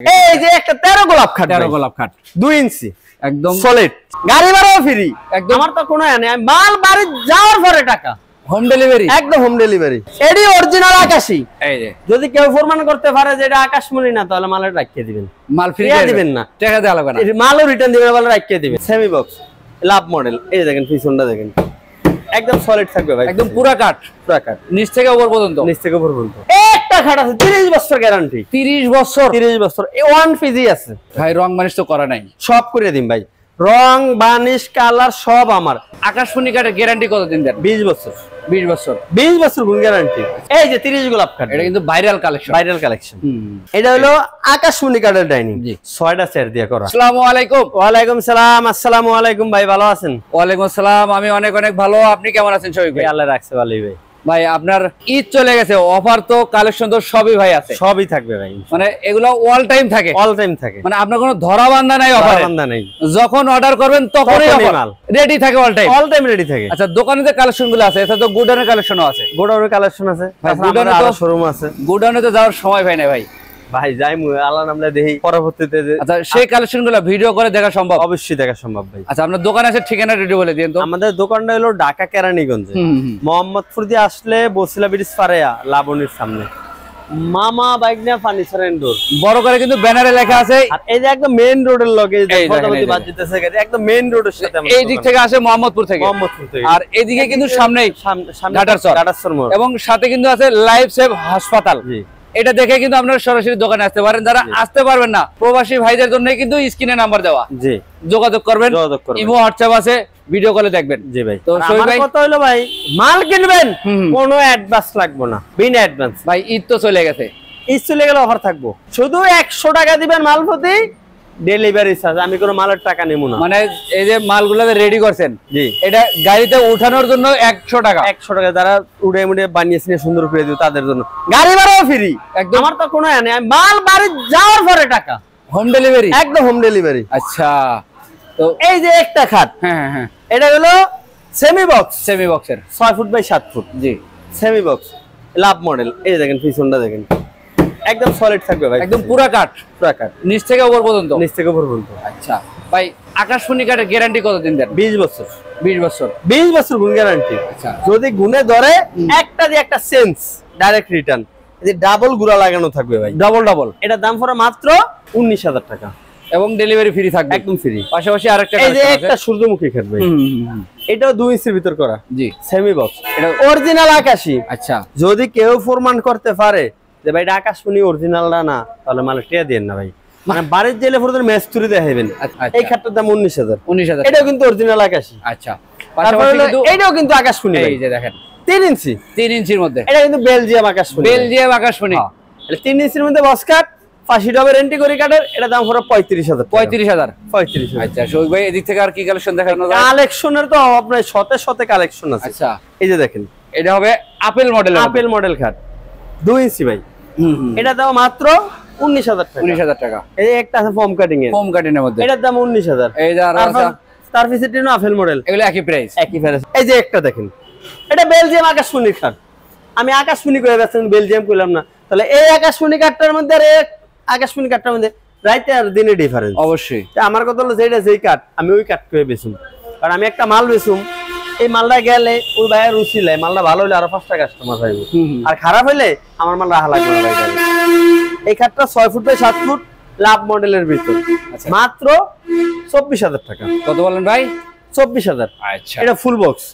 এই যে একটা 13 গোলাপ খাট, 13 গোলাপ খাট 2 ইঞ্চি একদম সলিড, গাড়ি ভাড়াও ফ্রি একদম। আমার তো কোনো নেই, আমি মাল বাড়ি যাওয়ার পরে টাকা হোম ডেলিভারি, একদম হোম ডেলিভারি। এডি অরিজিনাল আকাশী। এই যে যদি কেউ প্রমাণ করতে পারে যে এটা আকাশমণি না, তাহলে মাল রাখিয়ে দিবেন, মাল ফ্রি দিবেন না, টাকা দেওয়া লাগবে না, মালও রিটার্ন দিবেন, বলে রাখিয়ে দিবেন। সেমি বক্স লাভ মডেল, এই দেখেন পিছনটা দেখেন একদম সলিড থাকবে ভাই, একদম পুরা কাঠ, পুরা কাঠ নিচ থেকে উপর পর্যন্ত, নিচ থেকে উপর পর্যন্ত। একটা খাট আছে 30 বছর গ্যারান্টি, 30 বছর 30 বছর এই 1 পিজি আছে ভাই। রং মানিশ তো করা নাই, সব করে দিন ভাই, রং বানিশ কালার সব আমার। আকাশমণি কাঠের গ্যারান্টি কতদিন দেন? 20 বছর, 20 বছর 20 বছর গুণ গ্যারান্টি। এই যে 30 গোলাপ কাঠ, এটা কিন্তু ভাইরাল কালেকশন, ভাইরাল কালেকশন। এটা হলো আকাশমণি কাঠের ডাইনিং, জি 6টা চেয়ার দিয়ে করা। আসসালামু আলাইকুম। ওয়ালাইকুম সালাম। আসসালামু আলাইকুম ভাই, ভালো আছেন? ওয়ালাইকুম আসসালাম, আমি অনেক অনেক ভালো, আপনি কেমন আছেন? শফিক ভাই আল্লাহ রাখছে ভালোই ভাই। ভাই আপনার ঈদ চলে গেছে, অফার তো কালেকশন তো সবই ভাই আছে, সবই থাকবে ভাই, মানে এগুলো অল টাইম থাকে, অল টাইম থাকে, মানে আপনার কোনো ধরা বান্ধা নাই, অফার বান্দা নেই, যখন অর্ডার করবেন তখনই মাল রেডি থাকে, all time, all time ready থাকে। আচ্ছা দোকানে যে কালেকশন গুলো আছে, এটা তো গোডাউনের কালেকশনও আছে, গোডাউনের কালেকশন আছে, গোডাউনে তো শোরুম আছে, গোডাউনে তো যাওয়ার সময় পাই না ভাই। ভাই যাই আল্লাহ নামলে দেখি পরবর্তীতে। আচ্ছা সেই কালেকশন গুলো ভিডিও করে দেখা সম্ভব? অবশ্যই দেখা সম্ভব ভাই। আচ্ছা আপনার দোকান আছে, ঠিকানা রেডি বলে দিন তো। আমাদের দোকানটা হলো ঢাকা কেরানীগঞ্জে, মোহাম্মদপুর দিয়ে আসলে বসিলা ব্রিজ পারেয়া লাবণীর সামনে মামা বাইকনা ফার্নিচার এন্ড ডোর, বড় করে কিন্তু ব্যানারে লেখা আছে। আর এই যে একদম মেইন রোডের লগে ফটাফটি বাজ যেতেছে, একদম মেইন রোডের সাথে এই দিক থেকে আসে মোহাম্মদপুর থেকে, আর এইদিকে কিন্তু সামনেই ঘাটারচর মোড়, এবং সাথে কিন্তু আছে লাইফ সেভ হাসপাতাল। এটা দেখে কিন্তু আপনারা সরাসরি দোকানে আসতে পারেন, যারা আসতে পারবেন না প্রবাসী ভাইদের জন্য কিন্তু স্ক্রিনে নাম্বার দেওয়া, জি যোগাযোগ করবেন, ইমো হোয়াটসঅ্যাপ আছে, ভিডিও কলে দেখবেন। জি ভাই। তো আমার কথা হলো ভাই, মাল কিনবেন কোনো অ্যাডভান্স লাগবে না, বিনা অ্যাডভান্স। ভাই ঈদ তো চলে গেছে, ঈদ চলে গেলে অফার থাকবো, শুধু 100 টাকা দিবেন মাল প্রতি, ডেলিভারি চার্জ আমি কোনো মালের টাকা নেব না। মানে এই যে মালগুলো রেডি করছেন, জি এটা গাড়িতে উঠানোর জন্য 100 টাকা, 100 টাকা যারা উড়ে মুড়ে বানিয়েছেন সুন্দর করে দিও তাদের জন্য, গাড়ি ভাড়াও ফ্রি একদম। আমার তো কোনো নেই, আমি মাল বাড়ি যাওয়ার পরে টাকা, হোম ডেলিভারি, একদম হোম ডেলিভারি। আচ্ছা তো এই যে একটা খাট, হ্যাঁ হ্যাঁ এটা হলো সেমি বক্স, সেমি বক্সের 6 ফুট বাই 7 ফুট, জি সেমি বক্স লাভ মডেল। এই দেখেন পিছনটা দেখেন একদম সলিড থাকবে ভাই, একদম পুরা কাঠ, পুরা কাঠ নিচ থেকে উপর পর্যন্ত, নিচ থেকে উপর পর্যন্ত। আচ্ছা ভাই আকাশমণি কাঠের গ্যারান্টি কতদিন দেন? 20 বছর, 20 বছর 20 বছর গুণ গ্যারান্টি। আচ্ছা যদি গুণে ধরে একটা দিয়ে একটা সেন্স ডাইরেক্ট রিটার্ন, এই যে ডাবল গুড়া লাগানো থাকবে ভাই, ডাবল ডাবল। এটা দাম পড়ে মাত্র 19,000 টাকা, এবং ডেলিভারি ফ্রি থাকবে, একদম ফ্রি। পাশাপাশি আরেকটা এই যে একটা সূর্যমুখী খাট ভাই, এটাও 2 ইঞ্চির ভিতর করা, জি সেমি বক্স, এটা অরিজিনাল আকাশী। আচ্ছা যদি কেউ প্রমাণ করতে পারে যে ভাই এটা আকাশমণি অরিজিনালটা না, তাহলে মাল টিয়া দেন না ভাই, মানে বাড়ির জেলে পুরো মেস্তুরি দেখাবেন। এই খাটটার দাম 19,000, এটাও কিন্তু অরিজিনাল আকাশী। আচ্ছা পাশাপাশি কিন্তু এটাও কিন্তু আকাশমণি, এই যে দেখেন 3 ইঞ্চি, 3 ইঞ্চির মধ্যে, এটা কিন্তু বেলজিয়াম আকাশমণি, বেলজিয়াম আকাশমণি। এটা 3 ইঞ্চির মধ্যে বক্স কাট, 50 ডবে রেন্টি করে কাটের, এটা দাম পুরো 35,000, 35,000। আচ্ছা শোক ভাই এদিক থেকে আর কি কালেকশন দেখানো যায়? কালেকশনের তো আপনার শতে শতে কালেকশন আছে। আচ্ছা এই যে দেখেন এটা হবে আপেল মডেল, আপেল মডেল খাট 2 ইঞ্চি ভাই, এটা দাম মাত্র 19,000 টাকা, 19,000 টাকা। এই একটা আছে ফোম কাটিং এর, ফোম কাটিং এর মধ্যে, এটার দাম 19,000। এই যে আর আছে তার ফিসিটিনো আপেল মডেল, এগুলো একই প্রাইস, একই প্রাইস। এই যে একটা দেখেন, এটা বেলজিয়াম আকাশমণি খাট, আমি আকাশমণি করে বেচছেন বেলজিয়াম কইলাম না, তাহলে এই আকাশমণি কাঠটার মধ্যে আর এই আকাশমণি কাঠটার মধ্যে রাইতে আর দিনে ডিফারেন্স অবশ্যই। আমার কথা হলো যেটা যেই কাঠ আমি ওই কাঠ করে বেচুম, কারণ আমি একটা মাল বেচুম, এই মালটা গেলে ওই ভাইয়ের রুচি লাই, মালটা ভালো হলে আরো 5টা কাস্টমার পাইব, আর খারাপ হলে আমার মাল রাখা লাগবে না। এই খাটটা 6 ফুট বাই 7 ফুট লাভ মডেলের ভিতর, মাত্র 24,000 টাকা। কত বলেন ভাই? 24,000। আচ্ছা এটা ফুল বক্স,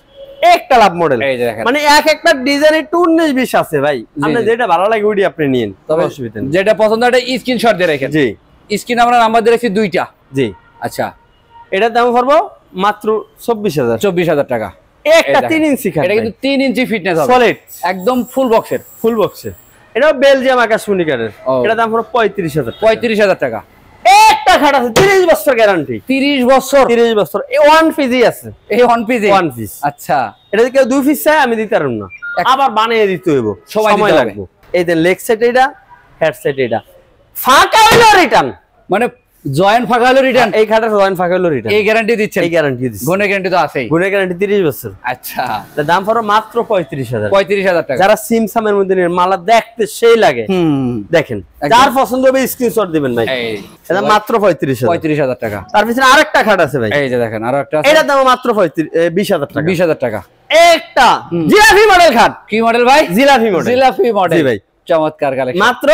একটা লাভ মডেল, মানে এক একটা ডিজাইন একটু 19-20 আছে ভাই, আপনি যেটা ভালো লাগে ওইটা আপনি নিন, তবে অসুবিধা নেই। যেটা পছন্দ এটা স্ক্রিনশট দিয়ে রাখেন, জি স্ক্রিন আমরা নাম্বার দিয়ে রাখছি 2টা, জি আচ্ছা এটার দাম পড়বে মাত্র 24,000 টাকা। একটা 3 ইঞ্চি খাট, এটা কিন্তু 3 ইঞ্চি ফিটনেস হবে, সলিড একদম ফুল বক্সের, ফুল বক্সের। এটা বেলজিয়াম আকাশমণি কাঠের, এটা দাম পড়বে 35,000 টাকা। একটা খাট আছে 30 বছর গ্যারান্টি, 30 বছর, 30 বছর এই 1 পিজি আছে, এই 1 পিজি 1 পিস। আচ্ছা এটা যদি কেউ 2 পিস চায় আমি দিতে পারব না, আবার বানিয়ে দিতে হইব, সময় লাগবে। এই যে লেগ সেট, এটা হেড সেট, এটা ফাঁকা হইলো রিটার্ন, মানে জয়েন্ট ফাঁকা হলো রিটার্ন, এই খাটটা জয়েন্ট ফাঁকা হলো রিটার্ন, এই গ্যারান্টি দিচ্ছেন? এই গ্যারান্টি দিচ্ছি। গুণের গ্যারান্টি তো আছেই, গুণের গ্যারান্টি 30 বছর। আচ্ছা, দাম পড়ো মাত্র 35,000। 35,000 টাকা। যারা সিমসামের মধ্যে মালা দেখতে সেই লাগে, দেখেন যার পছন্দ হবে স্ক্রিনশট দিবেন ভাই। এটা মাত্র 35,000 টাকা। তার পিছনে আরেকটা খাট আছে ভাই, এই যে দেখেন আরো একটা, এটার দাম মাত্র 20,000 টাকা। 20,000 টাকা একটা জিলাপি মডেল খাট। কি মডেল ভাই? জিলাপি মডেল। জিলাপি মডেল। জি ভাই, চমৎকার কালেকশন, মাত্র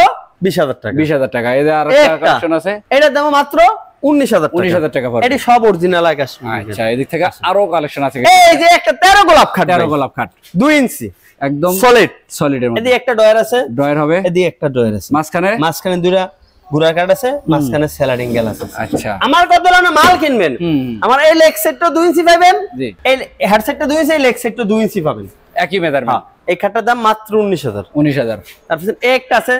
20,000 টাকা। 20,000 টাকা। এই যে আরেকটা কালেকশন আছে, এটার দাম মাত্র 19,000 টাকা। 19,000 টাকা পড়বে। এটি সব অরিজিনাল আকাশ। আচ্ছা, এদিক থেকে আরো কালেকশন আছে। এই যে একটা 13 গোলাপ খাট, 13 গোলাপ খাট 2 ইঞ্চি একদম সলিড, সলিডের মধ্যে। এদিকে একটা ডয়ার আছে, ডয়ার হবে, এদিকে একটা ডয়ার আছে, মাঝখানে দুইটা গুড়া কাট আছে, মাঝখানে স্যালাডিং গেল আছে। আচ্ছা, আমার কত না মাল কিনবেন, আমার এই লেগ সেটটা 2 ইঞ্চি পাবেন, জি, এই হেড সেটটা 2 ইঞ্চি, এই লেগ সেটটা 2 ইঞ্চি পাবেন, একই মেজারমেন্ট। এই খাটটার দাম মাত্র 19,000। 19,000। তার পিছনে একটা আছে,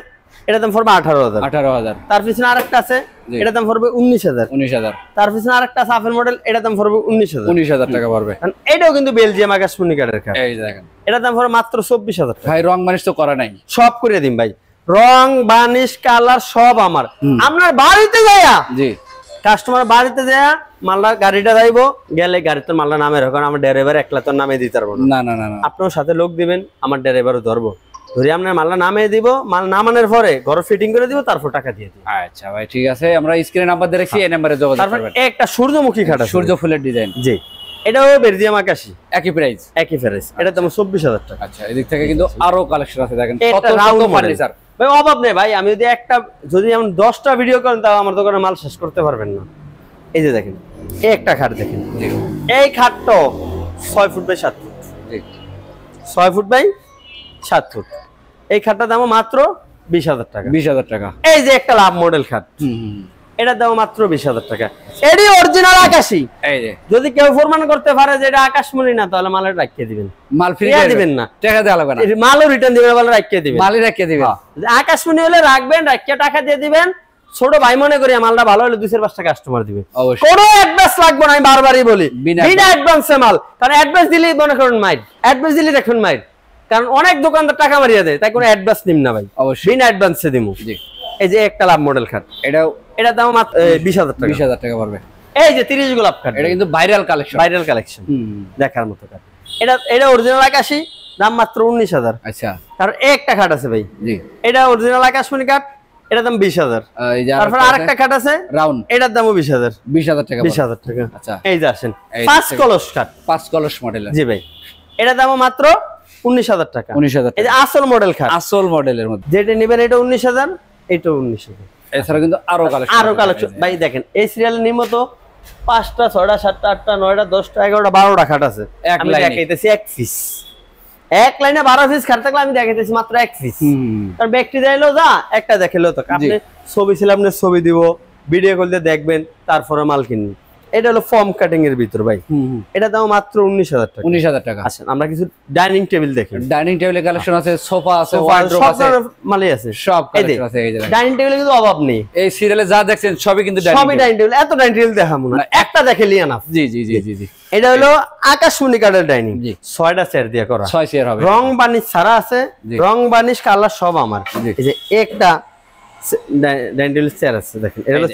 এটার দাম পড়বে 18,000। 18,000। তার পিছনে আরেকটা আছে, এটার দাম পড়বে 19,000। 19,000। তার পিছনে আরেকটা আছে আপেল মডেল, এটার দাম পড়বে 19,000। 19,000 টাকা পড়বে। এটাও কিন্তু বেলজিয়াম আকাশমণি কাঠের খাট। এই দেখেন, এটার দাম পড়বে মাত্র 24,000 টাকা। ভাই রং মানিশ তো করা নাই, সব করে দিন ভাই, রং বানিশ কালার সব আমার। আপনার বাড়িতে যায়া, জি, কাস্টমার বাড়িতে যায়া মালটা গাড়িটা যাইবো, গেলে গাড়িতে মালটা নামে রাখুন, আমার ড্রাইভার একলা তো নামে দিতে পারবো না। না না না, আপনার সাথে লোক দিবেন, আমার ড্রাইভারও ধরবো, ধরে আপনার মালটা নামে দিব, মাল নামানোর পরে ঘর ফিটিং করে দিব, তারপর টাকা দিয়ে দিব। আচ্ছা ভাই, ঠিক আছে, আমরা স্ক্রিনে নাম্বার দিয়ে রাখছি, এই নাম্বারে যোগাযোগ করবেন। একটা সূর্যমুখী খাট আছে, সূর্য ফুলের ডিজাইন। জি, এটাও বেলজিয়াম আকাশী, একই প্রাইস, একই প্রাইস। এটার দাম 24,000 টাকা। আচ্ছা, এদিক থেকে কিন্তু আরো কালেকশন আছে, দেখেন এটা রাউন্ড ফার্নিচার ভাই, অভাব নেই ভাই। আমি যদি এমন 10টা ভিডিও করেন তাও আমার দোকানে মাল শেষ করতে পারবেন না। এই যে দেখেন, এই একটা খাট দেখেন, এই খাটটা 6 foot by 7 foot, 6 foot by 7 foot. এই খাটটার দাম মাত্র 20,000 টাকা। 20,000 টাকা। এই যে একটা লাভ মডেল খাট, এটার দাম মাত্র 20,000 টাকা। এটি অরিজিনাল আকাশী। এই যে যদি কেউ প্রমাণ করতে পারে যে এটা আকাশমণি না, তাহলে মাল রাখিয়ে দিবেন, মাল ফ্রি দিবেন না, টাকা দেওয়া লাগবে না, মালও রিটার্ন দিবেন, মাল রাখিয়ে দিবেন, মালই রাখিয়ে দিবেন। আকাশমণি হলে রাখবেন, রাখিয়ে টাকা দিয়ে দিবেন। ছোট ভাই মনে করি মালটা ভালো হলে 2-5 টাকা কাস্টমার দিবে, কোনো অ্যাডভান্স লাগবে না। আমি বারবারই বলি বিনা অ্যাডভান্সে মাল, কারণ অ্যাডভান্স দিলেই মনে করেন মাইর, অ্যাডভান্স দিলেই দেখুন মাইর, কারণ অনেক দোকানদার টাকা মারিয়ে দেয়, তাই কোনো অ্যাডভান্স নিম না ভাই, অবশ্যই বিনা অ্যাডভান্সে দিমু। এই যে একটা লাভ মডেল খাট, এটার দাম মাত্র 20,000 টাকা। 20,000 টাকা পড়বে। এই যে 30 গোলাপ খাট, এটা কিন্তু ভাইরাল কালেকশন, দেখার মতো খাট। এটা অরিজিনাল আকাশী, দাম মাত্র 19,000। আচ্ছা, কারণ একটা খাট আছে ভাই, জি, এটা অরিজিনাল আকাশমণি কাঠ, এটার দাম 20,000। তারপর আরেকটা খাট আছে রাউন্ড, এটার দামও 20,000। 20,000 টাকা। 20,000 টাকা। আচ্ছা, এই যে আসেন 5 কলস খাট, 5 কলস মডেল। জি ভাই, এটার দামও মাত্র 19,000 টাকা। 19,000। এই যে আসল মডেল খাট, আসল মডেলের মধ্যে যেটা নেবেন এটা 19,000, এটাও 19,000। এছাড়া কিন্তু আরো কালেকশন ভাই দেখেন, এই সিরিয়ালের নিয়মিত 5টা 6টা 7টা 8টা 9টা 10টা 11টা 12টা খাট আছে। আমি দেখাইতেছি এক পিস, এক লাইনে 12 পিস খাট থাকলে আমি দেখাইতেছি মাত্র এক পিস। আর ব্যক্তি যাইলো যা একটা দেখাইলো, তো আপনি ছবি ছিল, আপনি ছবি দিব, ভিডিও কল দিয়ে দেখবেন, তারপরে মাল কিনবেন। এটা হলো ফর্ম কাটিং এর ভিতর ভাই, এটা দাম মাত্র 19,000 টাকা। 19,000 টাকা। আচ্ছা, আমরা কিছু ডাইনিং টেবিল দেখি, ডাইনিং টেবিলের কালেকশন আছে, সোফা আছে, ওয়ার্ড্রোব আছে, মালই আছে, সব কালেকশন আছে। এই যে ডাইনিং টেবিলে কিন্তু অভাব নেই, এই সিরিয়ালে যা দেখছেন সবই কিন্তু ডাইনিং টেবিল। এত ডাইনিং টেবিল দেখাবো না, একটা দেখেলি না। জি জি জি জি জি, এটা হলো আকাশমণি কাঠের ডাইনিং, 6টা চেয়ার দিয়ে করা, 6 চেয়ার হবে, রং বানিশ ছাড়া আছে, রং বানিশ কালার সব আমার। এই যে একটা ডাইনিং টেবিল চেয়ার আছে, দেখেন এটা হলো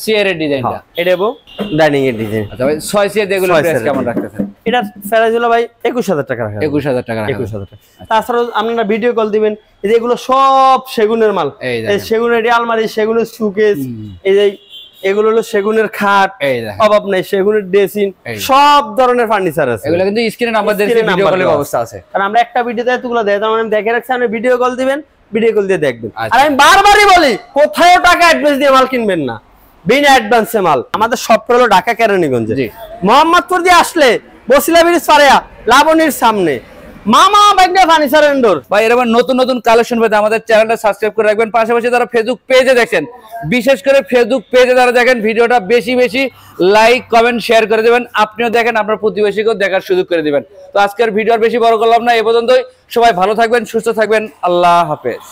চেয়ারের ডিজাইনটা, এটা এবং ডাইনিং এর ডিজাইন। আচ্ছা ভাই, 6 চেয়ার এগুলো প্রাইস কেমন রাখতেছেন? এটা প্রাইস হলো ভাই 21,000 টাকা রাখা। 21,000 টাকা রাখা। 21,000 টাকা। তাছাড়া আপনারা ভিডিও কল দিবেন, এই যে এগুলো সব সেগুনের মাল, এই সেগুনের আলমারি, সেগুনের শোকেস, এই যে এগুলো হলো সেগুনের খাট, অভাব নাই, সেগুনের ড্রেসিং, সব ধরনের ফার্নিচার আছে। এগুলো কিন্তু স্ক্রিনে নাম্বার দিয়ে ভিডিও কলের ব্যবস্থা আছে, কারণ আমরা একটা ভিডিওতে এতগুলো দেই, তার মানে দেখে রাখছি, আপনি ভিডিও কল দিবেন, ভিডিও কল দিয়ে দেখবেন। আর আমি বারবারই বলি, কোথাও টাকা অ্যাডভান্স দিয়ে মাল কিনবেন না, বিনা অ্যাডভান্সে মাল। আমাদের সব হলো ঢাকা কেরানীগঞ্জে, মোহাম্মদপুর দিয়ে আসলে বসিলা ব্রিজ পাড়া লাবণীর সামনে মামা বাগদা ফার্নিচার এন্ডোর। ভাই এরকম নতুন নতুন কালেকশন পেতে আমাদের চ্যানেলটা সাবস্ক্রাইব করে রাখবেন। পাশাপাশি যারা ফেসবুক পেজে দেখেন, বিশেষ করে ফেসবুক পেজে যারা দেখেন, ভিডিওটা বেশি বেশি লাইক কমেন্ট শেয়ার করে দেবেন। আপনিও দেখেন, আপনার প্রতিবেশীকেও দেখার সুযোগ করে দিবেন। তো আজকের ভিডিও আর বেশি বড় করলাম না, এ পর্যন্তই। সবাই ভালো থাকবেন, সুস্থ থাকবেন, আল্লাহ হাফেজ।